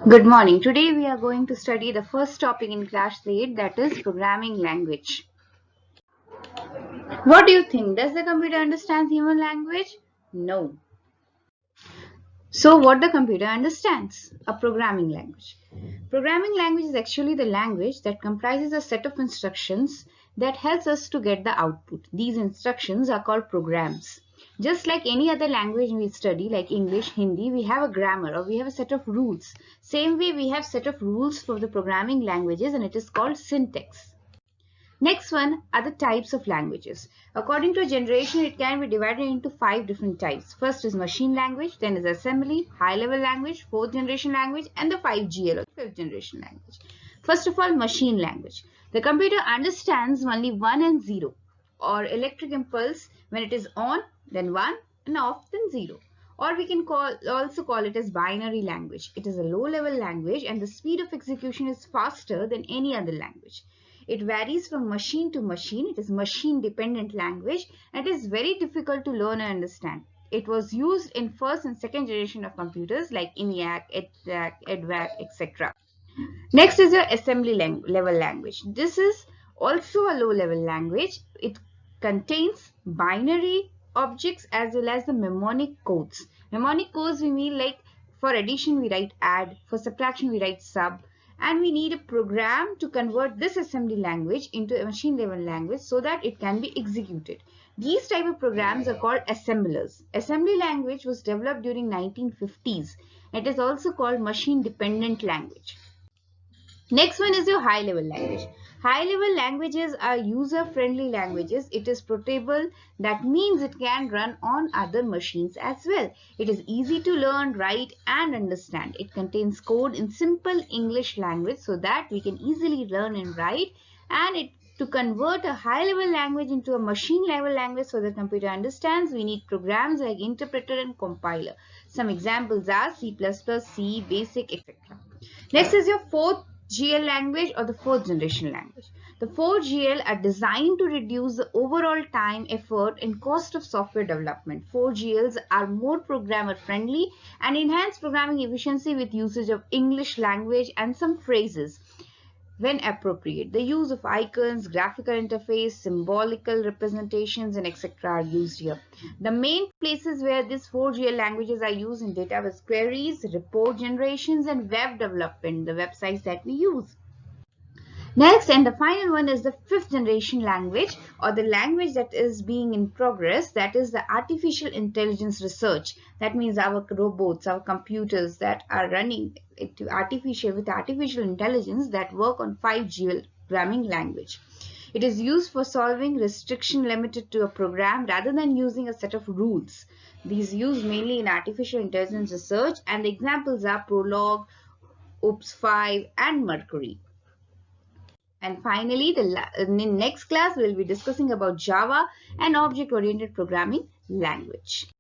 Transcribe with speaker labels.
Speaker 1: Good morning. Today we are going to study the first topic in class 8, that is programming language. What do you think? Does the computer understand human language? No. So what the computer understands? A programming language. Programming language is actually the language that comprises a set of instructions that helps us to get the output. These instructions are called programs. Just like any other language we study, like English, Hindi, we have a grammar or we have a set of rules. Same way we have set of rules for the programming languages, and it is called syntax. Next one are the types of languages. According to generation, it can be divided into 5 different types. First is machine language, then is assembly, high level language, 4th generation language, and the 5GL or 5th generation language. First of all, machine language. The computer understands only 1 and 0, or electric impulse. When it is on, then 1, and off, then 0. Or we can also call it as binary language. It is a low level language and the speed of execution is faster than any other language. It varies from machine to machine. It is machine-dependent language and it is very difficult to learn and understand. It was used in first and second generation of computers like ENIAC, EDVAC, EDVAC, etc. Next is your assembly level language. This is also a low-level language. It contains binary objects as well as the mnemonic codes. Mnemonic codes we mean like for addition we write add, for subtraction we write sub, and we need a program to convert this assembly language into a machine level language so that it can be executed. These type of programs are called assemblers. Assembly language was developed during 1950s. It is also called machine dependent language. Next one is your high level language. High level languages are user friendly languages. It is portable. That means it can run on other machines as well. It is easy to learn, write and understand. It contains code in simple English language so that we can easily learn and write, and to convert a high level language into a machine level language so the computer understands, we need programs like interpreter and compiler. Some examples are C++, C, BASIC, etc. Next is your 4th GL language or the 4th generation language. The 4GL are designed to reduce the overall time, effort and cost of software development. 4GLs are more programmer friendly and enhance programming efficiency with usage of English language and some phrases when appropriate. The use of icons, graphical interface, symbolical representations and etc. are used here. The main places where these 4GL languages are used in database queries, report generations and web development, the websites that we use. Next and the final one is the 5th generation language or the language that is being in progress, that is the artificial intelligence research. That means our robots, our computers that are running with artificial intelligence that work on 5G programming language. It is used for solving restriction limited to a program rather than using a set of rules. These used mainly in artificial intelligence research and the examples are Prolog, OOPS5 and Mercury. And finally, in next class, we'll be discussing about Java and object-oriented programming language.